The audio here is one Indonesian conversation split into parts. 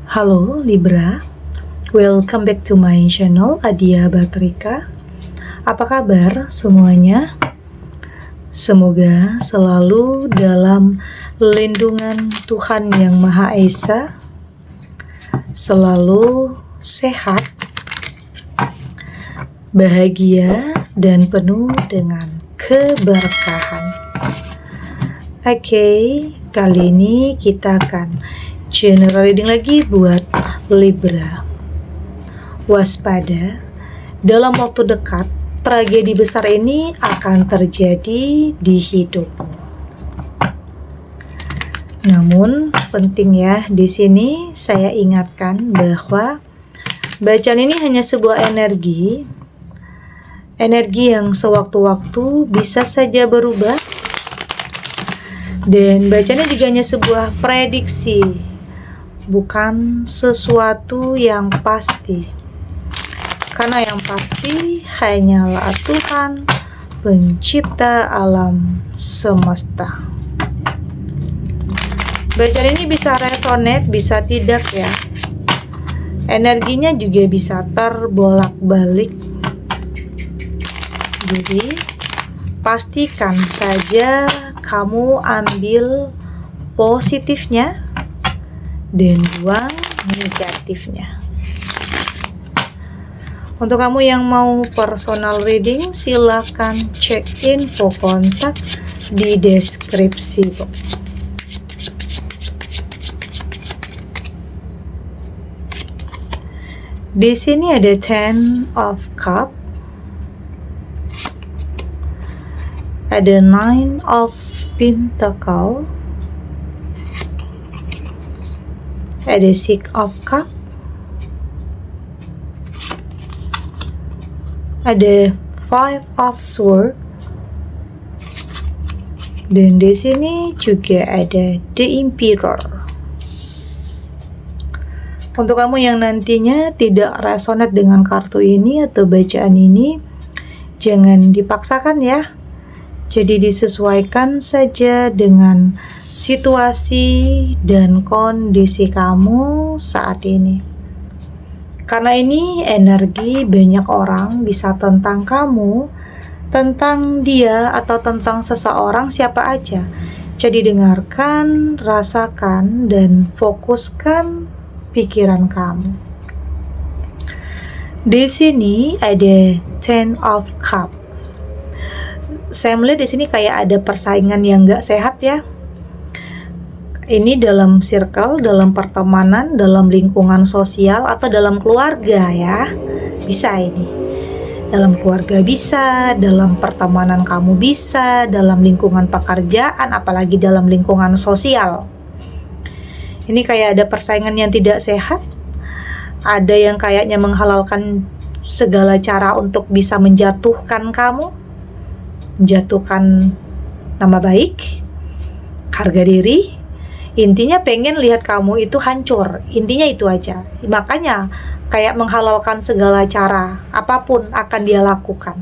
Halo Libra, welcome back to my channel Adia Batrika. Apa kabar semuanya? Semoga selalu dalam lindungan Tuhan Yang Maha Esa, selalu sehat, bahagia, dan penuh dengan keberkahan. Oke, kali ini kita akan general reading lagi buat Libra. Waspada, dalam waktu dekat tragedi besar ini akan terjadi di hidupmu. Namun penting ya, di sini saya ingatkan bahwa bacaan ini hanya sebuah energi yang sewaktu-waktu bisa saja berubah, dan bacanya juga hanya sebuah prediksi, bukan sesuatu yang pasti. Karena yang pasti hanyalah Tuhan, pencipta alam semesta. Bacaan ini bisa resonate, bisa tidak ya. Energinya juga bisa terbolak-balik. Jadi, pastikan saja kamu ambil positifnya dan buang negatifnya. Untuk kamu yang mau personal reading, silakan cek info kontak di deskripsi box. Di sini ada Ten of Cup, ada Nine of Pentacle, ada Six of Cup, ada Five of Swords, dan di sini juga ada The Emperor. Untuk kamu yang nantinya tidak resonate dengan kartu ini atau bacaan ini, jangan dipaksakan ya. Jadi disesuaikan saja dengan situasi dan kondisi kamu saat ini. Karena ini energi banyak orang, bisa tentang kamu, tentang dia, atau tentang seseorang siapa aja. Jadi dengarkan, rasakan, dan fokuskan pikiran kamu. Di sini ada Ten of Cup. Saya melihat di sini kayak ada persaingan yang gak sehat ya. Ini dalam circle, dalam pertemanan, dalam lingkungan sosial, atau dalam keluarga ya. Bisa ini. Dalam keluarga bisa, dalam pertemanan kamu bisa, dalam lingkungan pekerjaan, apalagi dalam lingkungan sosial. Ini kayak ada persaingan yang tidak sehat. Ada yang kayaknya menghalalkan segala cara untuk bisa menjatuhkan kamu, menjatuhkan nama baik, harga diri. Intinya pengen lihat kamu itu hancur. Intinya itu aja. Makanya kayak menghalalkan segala cara, apapun akan dia lakukan.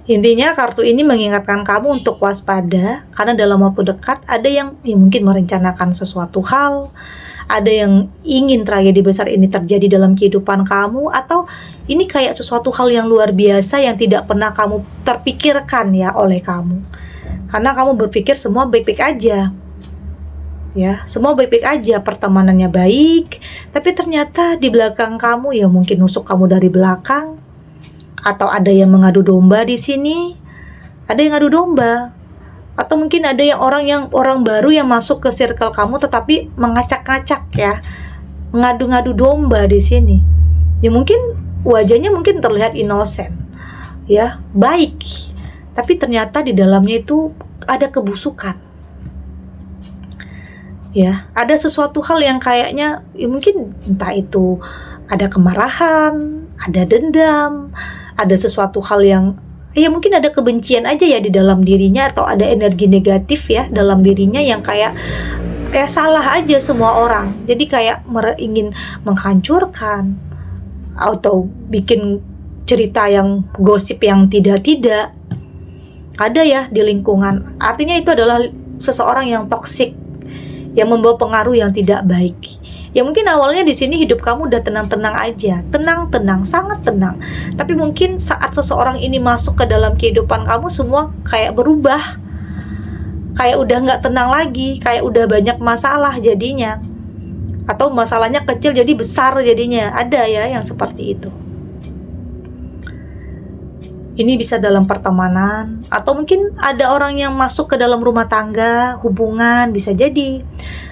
Intinya kartu ini mengingatkan kamu untuk waspada, karena dalam waktu dekat ada yang mungkin merencanakan sesuatu hal, ada yang ingin tragedi besar ini terjadi dalam kehidupan kamu, atau ini kayak sesuatu hal yang luar biasa yang tidak pernah kamu terpikirkan ya oleh kamu. Karena kamu berpikir semua baik-baik aja. Ya, semua baik-baik aja, pertemanannya baik, tapi ternyata di belakang kamu ya mungkin nusuk kamu dari belakang, atau ada yang mengadu domba di sini, ada yang ngadu domba, atau mungkin ada yang orang baru yang masuk ke circle kamu tetapi mengacak-ngacak ya, mengadu-ngadu domba di sini. Ya mungkin wajahnya mungkin terlihat innocent, ya baik, tapi ternyata di dalamnya itu ada kebusukan. Ya, ada sesuatu hal yang kayaknya ya mungkin entah itu ada kemarahan, ada dendam, ada sesuatu hal yang ya mungkin ada kebencian aja ya di dalam dirinya, atau ada energi negatif ya dalam dirinya yang kayak salah aja semua orang. Jadi kayak ingin menghancurkan atau bikin cerita yang gosip yang tidak ada ya di lingkungan. Artinya itu adalah seseorang yang toksik, yang membawa pengaruh yang tidak baik. Ya mungkin awalnya di sini hidup kamu udah tenang-tenang aja, tenang-tenang, sangat tenang. Tapi mungkin saat seseorang ini masuk ke dalam kehidupan kamu, semua kayak berubah, kayak udah nggak tenang lagi, kayak udah banyak masalah jadinya, atau masalahnya kecil jadi besar jadinya. Ada ya yang seperti itu. Ini bisa dalam pertemanan, atau mungkin ada orang yang masuk ke dalam rumah tangga, hubungan bisa jadi.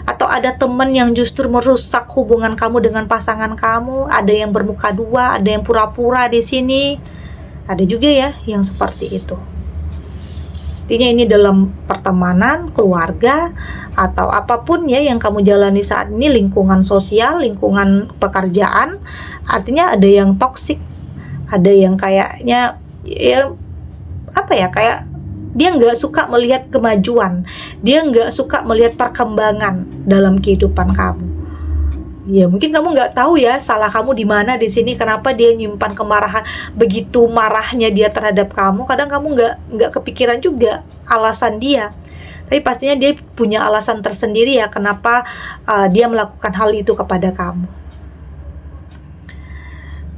Atau ada teman yang justru merusak hubungan kamu dengan pasangan kamu. Ada yang bermuka dua, ada yang pura-pura di sini. Ada juga ya yang seperti itu. Artinya ini dalam pertemanan, keluarga, atau apapun ya yang kamu jalani saat ini, lingkungan sosial, lingkungan pekerjaan. Artinya ada yang toksik, ada yang kayaknya ya apa ya, kayak dia nggak suka melihat kemajuan, dia nggak suka melihat perkembangan dalam kehidupan kamu. Ya mungkin kamu nggak tahu ya salah kamu di mana di sini, kenapa dia nyimpan kemarahan, begitu marahnya dia terhadap kamu. Kadang kamu nggak kepikiran juga alasan dia, tapi pastinya dia punya alasan tersendiri ya kenapa dia melakukan hal itu kepada kamu.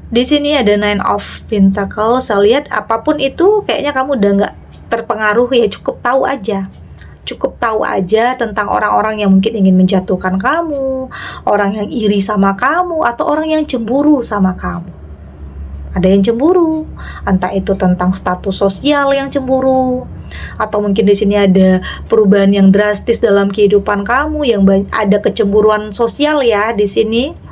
Di sini ada Nine of Pentacles. Saya lihat apapun itu kayaknya kamu udah nggak terpengaruh ya, cukup tahu aja tentang orang-orang yang mungkin ingin menjatuhkan kamu, orang yang iri sama kamu, atau orang yang cemburu sama kamu. Ada yang cemburu, entah itu tentang status sosial yang cemburu, atau mungkin di sini ada perubahan yang drastis dalam kehidupan kamu, yang ada kecemburuan sosial ya di sini.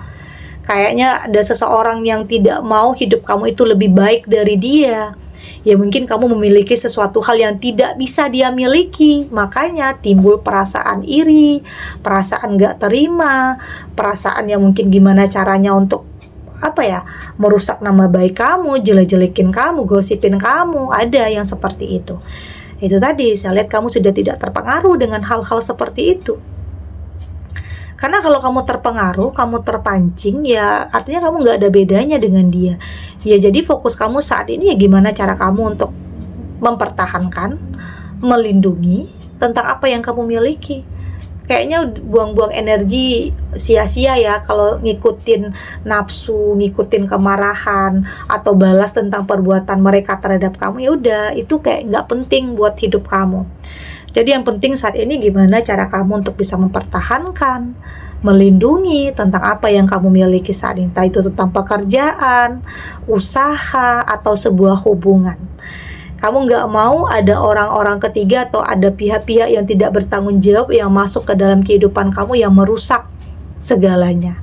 Kayaknya ada seseorang yang tidak mau hidup kamu itu lebih baik dari dia. Ya mungkin kamu memiliki sesuatu hal yang tidak bisa dia miliki, makanya timbul perasaan iri, perasaan gak terima, perasaan yang mungkin gimana caranya untuk merusak nama baik kamu, jelek-jelekin kamu, gosipin kamu. Ada yang seperti itu. Itu tadi saya lihat kamu sudah tidak terpengaruh dengan hal-hal seperti itu. Karena kalau kamu terpengaruh, kamu terpancing, ya artinya kamu nggak ada bedanya dengan dia. Ya jadi fokus kamu saat ini ya gimana cara kamu untuk mempertahankan, melindungi tentang apa yang kamu miliki. Kayaknya buang-buang energi sia-sia ya kalau ngikutin nafsu, ngikutin kemarahan, atau balas tentang perbuatan mereka terhadap kamu. Ya udah, itu kayak nggak penting buat hidup kamu. Jadi yang penting saat ini gimana cara kamu untuk bisa mempertahankan, melindungi tentang apa yang kamu miliki saat ini. Entah itu tentang pekerjaan, usaha, atau sebuah hubungan. Kamu nggak mau ada orang-orang ketiga atau ada pihak-pihak yang tidak bertanggung jawab yang masuk ke dalam kehidupan kamu yang merusak segalanya.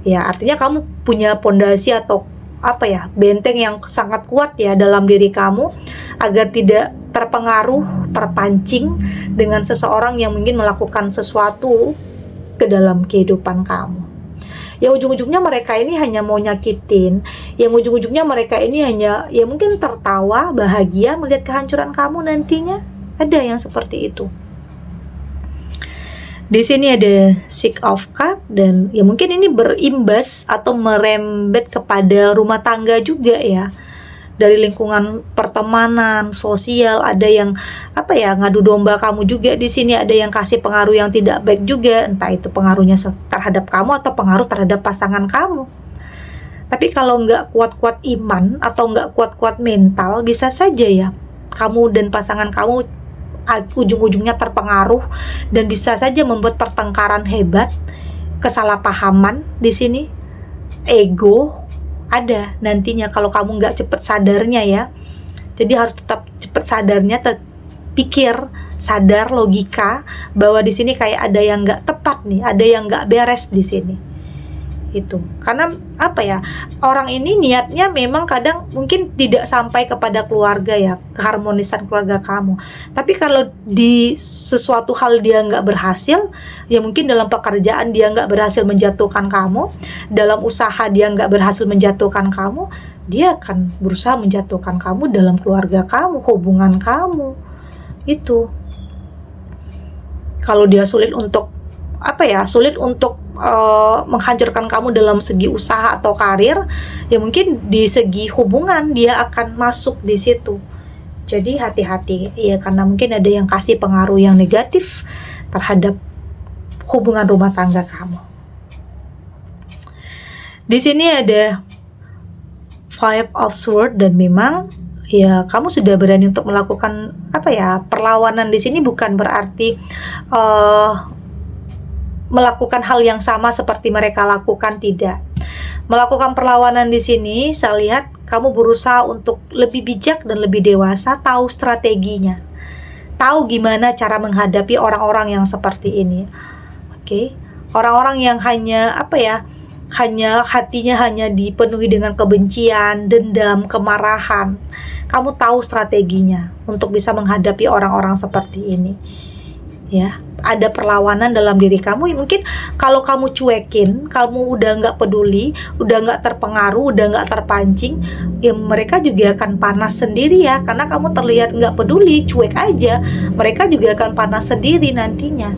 Ya artinya kamu punya pondasi atau benteng yang sangat kuat ya dalam diri kamu agar tidak terpengaruh, terpancing dengan seseorang yang mungkin melakukan sesuatu ke dalam kehidupan kamu. Yang ujung-ujungnya mereka ini hanya mau nyakitin, yang ujung-ujungnya mereka ini hanya ya mungkin tertawa, bahagia melihat kehancuran kamu nantinya. Ada yang seperti itu. Di sini ada Six of Cups, dan ya mungkin ini berimbas atau merembet kepada rumah tangga juga ya. Dari lingkungan pertemanan, sosial, ada yang ngadu domba kamu juga di sini, ada yang kasih pengaruh yang tidak baik juga, entah itu pengaruhnya terhadap kamu atau pengaruh terhadap pasangan kamu. Tapi kalau nggak kuat-kuat iman atau nggak kuat-kuat mental, bisa saja ya kamu dan pasangan kamu ujung-ujungnya terpengaruh dan bisa saja membuat pertengkaran hebat, kesalahpahaman di sini, ego ada nantinya kalau kamu nggak cepet sadarnya ya. Jadi harus tetap cepet sadarnya, pikir, sadar, logika bahwa di sini kayak ada yang nggak tepat nih, ada yang nggak beres di sini. Itu karena orang ini niatnya memang kadang mungkin tidak sampai kepada keluarga ya, keharmonisan keluarga kamu. Tapi kalau di sesuatu hal dia nggak berhasil, ya mungkin dalam pekerjaan dia nggak berhasil menjatuhkan kamu, dalam usaha dia nggak berhasil menjatuhkan kamu, dia akan berusaha menjatuhkan kamu dalam keluarga kamu, hubungan kamu. Itu kalau dia sulit untuk menghancurkan kamu dalam segi usaha atau karir, ya mungkin di segi hubungan dia akan masuk di situ. Jadi hati-hati ya, karena mungkin ada yang kasih pengaruh yang negatif terhadap hubungan rumah tangga kamu. Di sini ada Five of Swords, dan memang ya kamu sudah berani untuk melakukan perlawanan. Di sini bukan berarti melakukan hal yang sama seperti mereka lakukan, tidak. Melakukan perlawanan di sini saya lihat kamu berusaha untuk lebih bijak dan lebih dewasa, tahu strateginya, tahu gimana cara menghadapi orang-orang yang seperti ini. Oke. Orang-orang yang hanya hatinya hanya dipenuhi dengan kebencian, dendam, kemarahan. Kamu tahu strateginya untuk bisa menghadapi orang-orang seperti ini. Ya, ada perlawanan dalam diri kamu. Mungkin kalau kamu cuekin, kamu udah nggak peduli, udah nggak terpengaruh, udah nggak terpancing, ya mereka juga akan panas sendiri ya, karena kamu terlihat nggak peduli, cuek aja. Mereka juga akan panas sendiri nantinya.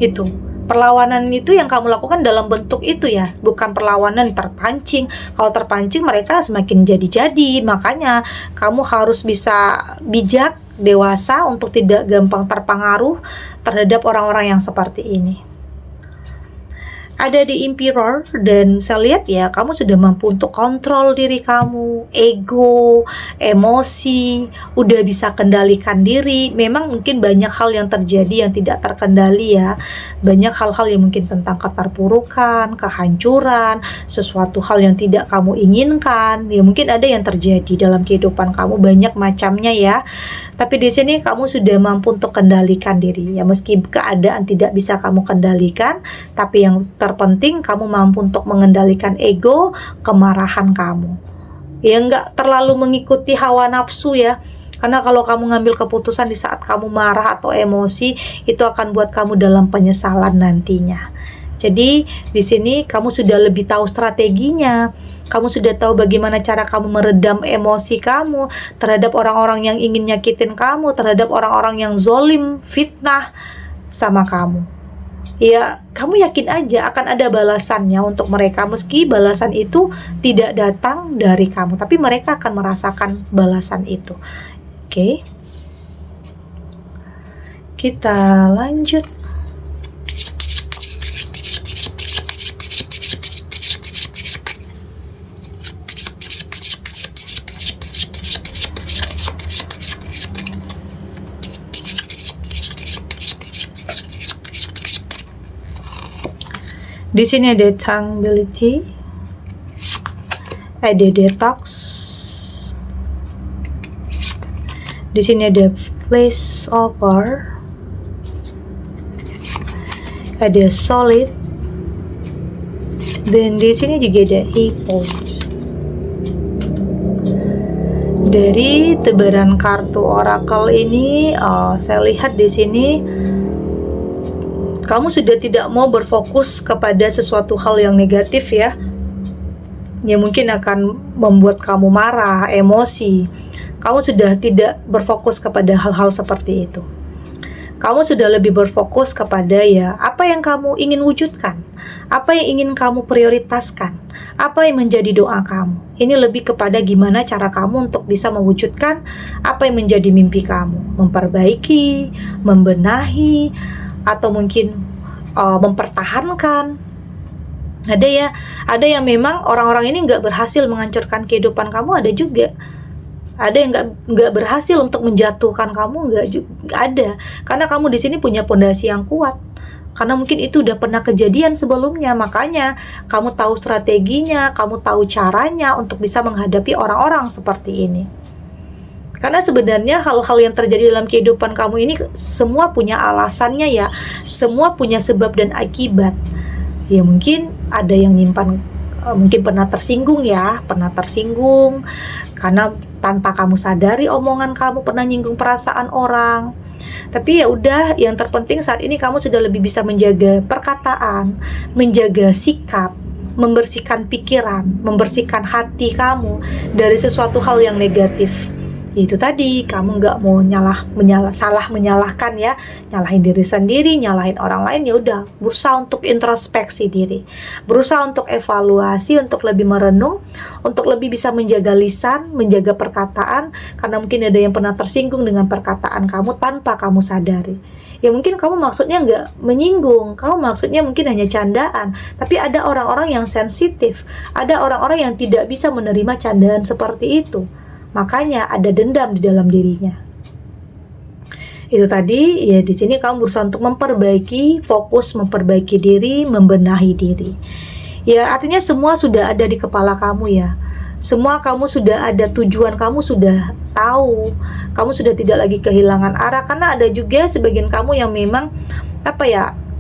Itu perlawanan itu yang kamu lakukan dalam bentuk itu ya, bukan perlawanan terpancing. Kalau terpancing mereka semakin jadi-jadi. Makanya kamu harus bisa bijak, dewasa untuk tidak gampang terpengaruh terhadap orang-orang yang seperti ini. Ada di Emperor, dan saya lihat ya kamu sudah mampu untuk kontrol diri kamu, ego, emosi, udah bisa kendalikan diri. Memang mungkin banyak hal yang terjadi yang tidak terkendali ya, banyak hal-hal yang mungkin tentang keterpurukan, kehancuran, sesuatu hal yang tidak kamu inginkan. Ya mungkin ada yang terjadi dalam kehidupan kamu, banyak macamnya ya. Tapi di sini kamu sudah mampu untuk kendalikan diri ya, meski keadaan tidak bisa kamu kendalikan, tapi yang terpenting kamu mampu untuk mengendalikan ego, kemarahan kamu. Ya nggak terlalu mengikuti hawa nafsu ya. Karena kalau kamu ngambil keputusan di saat kamu marah atau emosi, itu akan buat kamu dalam penyesalan nantinya. Jadi di sini kamu sudah lebih tahu strateginya. Kamu sudah tahu bagaimana cara kamu meredam emosi kamu terhadap orang-orang yang ingin nyakitin kamu, terhadap orang-orang yang zolim, fitnah sama kamu. Ya, kamu yakin aja akan ada balasannya untuk mereka, meski balasan itu tidak datang dari kamu, tapi mereka akan merasakan balasan itu. Oke. Kita lanjut. Di sini ada tangibility, ada detox. Di sini ada place over, ada solid, dan di sini juga ada epoch. Dari tebaran kartu oracle ini, saya lihat di sini kamu sudah tidak mau berfokus kepada sesuatu hal yang negatif ya, yang mungkin akan membuat kamu marah, emosi. Kamu sudah tidak berfokus kepada hal-hal seperti itu. Kamu sudah lebih berfokus kepada ya apa yang kamu ingin wujudkan, apa yang ingin kamu prioritaskan, apa yang menjadi doa kamu. Ini lebih kepada gimana cara kamu untuk bisa mewujudkan apa yang menjadi mimpi kamu, memperbaiki, membenahi, atau mungkin mempertahankan. Ada yang memang orang-orang ini nggak berhasil menghancurkan kehidupan kamu, ada juga. Ada yang nggak berhasil untuk menjatuhkan kamu, nggak ada. Karena kamu di sini punya pondasi yang kuat. Karena mungkin itu udah pernah kejadian sebelumnya, makanya kamu tahu strateginya, kamu tahu caranya untuk bisa menghadapi orang-orang seperti ini. Karena sebenarnya hal-hal yang terjadi dalam kehidupan kamu ini semua punya alasannya ya, semua punya sebab dan akibat. Ya mungkin ada yang nyimpan, mungkin pernah tersinggung karena tanpa kamu sadari omongan kamu pernah nyinggung perasaan orang. Tapi ya udah, yang terpenting saat ini kamu sudah lebih bisa menjaga perkataan, menjaga sikap, membersihkan pikiran, membersihkan hati kamu dari sesuatu hal yang negatif. Itu tadi, kamu nggak mau salah menyalahkan ya, nyalahin diri sendiri, nyalahin orang lain. Ya udah, berusaha untuk introspeksi diri, berusaha untuk evaluasi, untuk lebih merenung, untuk lebih bisa menjaga lisan, menjaga perkataan, karena mungkin ada yang pernah tersinggung dengan perkataan kamu tanpa kamu sadari. Ya mungkin kamu maksudnya nggak menyinggung, kamu maksudnya mungkin hanya candaan. Tapi ada orang-orang yang sensitif, ada orang-orang yang tidak bisa menerima candaan seperti itu. Makanya ada dendam di dalam dirinya. Itu tadi, ya di sini kamu berusaha untuk memperbaiki, fokus memperbaiki diri, membenahi diri. Ya artinya semua sudah ada di kepala kamu ya. Semua kamu sudah ada, tujuan kamu sudah tahu, kamu sudah tidak lagi kehilangan arah. Karena ada juga sebagian kamu yang memang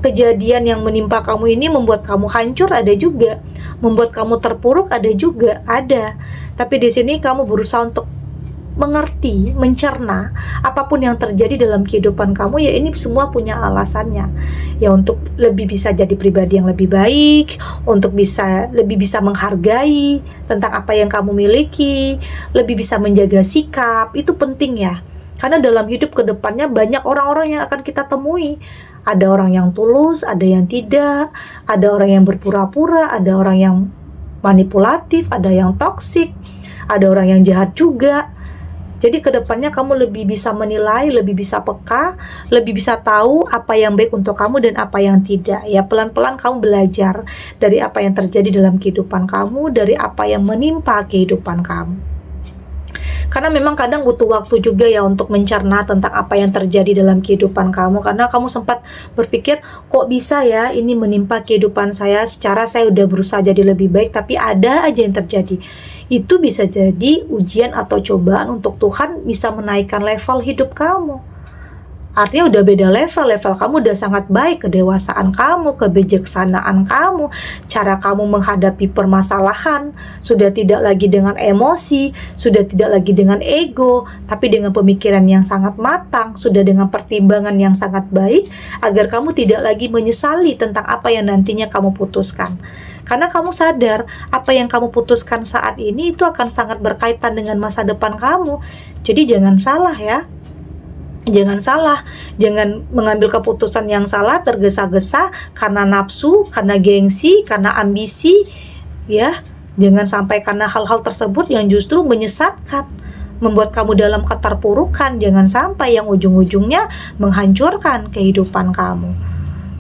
kejadian yang menimpa kamu ini membuat kamu hancur, ada juga membuat kamu terpuruk, ada juga, ada. Tapi di sini kamu berusaha untuk mengerti, mencerna apapun yang terjadi dalam kehidupan kamu, ya ini semua punya alasannya. Ya untuk lebih bisa jadi pribadi yang lebih baik, untuk lebih bisa menghargai tentang apa yang kamu miliki, lebih bisa menjaga sikap, itu penting ya. Karena dalam hidup kedepannya banyak orang-orang yang akan kita temui. Ada orang yang tulus, ada yang tidak, ada orang yang berpura-pura, ada orang yang manipulatif, ada yang toksik, ada orang yang jahat juga. Jadi kedepannya kamu lebih bisa menilai, lebih bisa peka, lebih bisa tahu apa yang baik untuk kamu dan apa yang tidak. Ya pelan-pelan kamu belajar dari apa yang terjadi dalam kehidupan kamu, dari apa yang menimpa kehidupan kamu. Karena memang kadang butuh waktu juga ya untuk mencerna tentang apa yang terjadi dalam kehidupan kamu. Karena kamu sempat berpikir, kok bisa ya ini menimpa kehidupan saya, secara saya udah berusaha jadi lebih baik, tapi ada aja yang terjadi. Itu bisa jadi ujian atau cobaan untuk Tuhan bisa menaikkan level hidup kamu. Artinya udah beda level kamu udah sangat baik, kedewasaan kamu, kebijaksanaan kamu, cara kamu menghadapi permasalahan, sudah tidak lagi dengan emosi, sudah tidak lagi dengan ego, tapi dengan pemikiran yang sangat matang, sudah dengan pertimbangan yang sangat baik, agar kamu tidak lagi menyesali tentang apa yang nantinya kamu putuskan. Karena kamu sadar apa yang kamu putuskan saat ini itu akan sangat berkaitan dengan masa depan kamu. Jadi jangan salah ya. Jangan mengambil keputusan yang salah tergesa-gesa karena nafsu, karena gengsi, karena ambisi, ya. Jangan sampai karena hal-hal tersebut yang justru menyesatkan, membuat kamu dalam keterpurukan. Jangan sampai yang ujung-ujungnya menghancurkan kehidupan kamu.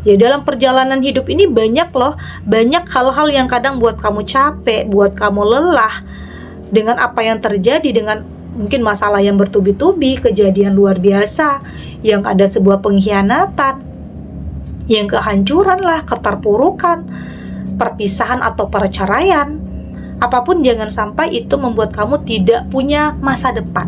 Ya dalam perjalanan hidup ini banyak hal-hal yang kadang buat kamu capek, buat kamu lelah dengan apa yang terjadi, dengan mungkin masalah yang bertubi-tubi, kejadian luar biasa, yang ada sebuah pengkhianatan, yang kehancuran lah, keterpurukan, perpisahan atau perceraian. Apapun jangan sampai itu membuat kamu tidak punya masa depan.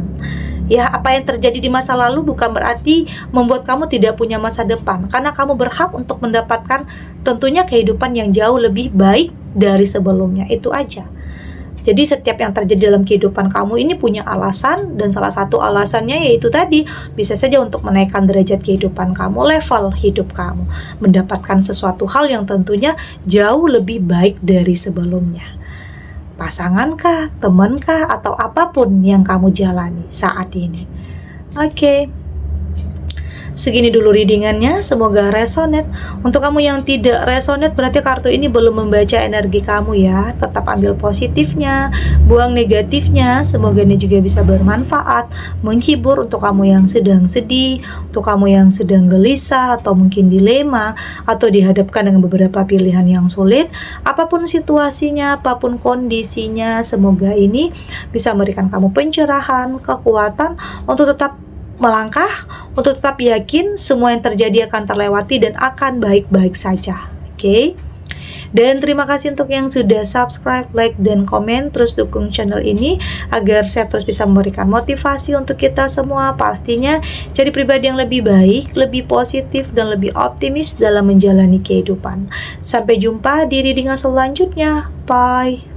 Ya, apa yang terjadi di masa lalu bukan berarti membuat kamu tidak punya masa depan, karena kamu berhak untuk mendapatkan tentunya kehidupan yang jauh lebih baik dari sebelumnya. Itu aja. Jadi setiap yang terjadi dalam kehidupan kamu ini punya alasan, dan salah satu alasannya yaitu tadi, bisa saja untuk menaikkan derajat kehidupan kamu, level hidup kamu, mendapatkan sesuatu hal yang tentunya jauh lebih baik dari sebelumnya. Pasangankah, temankah, atau apapun yang kamu jalani saat ini. Oke. Segini dulu readingannya, semoga resonate. Untuk kamu yang tidak resonate, berarti kartu ini belum membaca energi kamu ya. Tetap ambil positifnya, buang negatifnya. Semoga ini juga bisa bermanfaat, menghibur untuk kamu yang sedang sedih, untuk kamu yang sedang gelisah, atau mungkin dilema, atau dihadapkan dengan beberapa pilihan yang sulit. Apapun situasinya, apapun kondisinya, semoga ini bisa memberikan kamu pencerahan, kekuatan untuk tetap melangkah, untuk tetap yakin semua yang terjadi akan terlewati dan akan baik-baik saja. Oke? Dan terima kasih untuk yang sudah subscribe, like, dan komen. Terus dukung channel ini agar saya terus bisa memberikan motivasi untuk kita semua. Pastinya jadi pribadi yang lebih baik, lebih positif, dan lebih optimis dalam menjalani kehidupan. Sampai jumpa di readingan selanjutnya. Bye.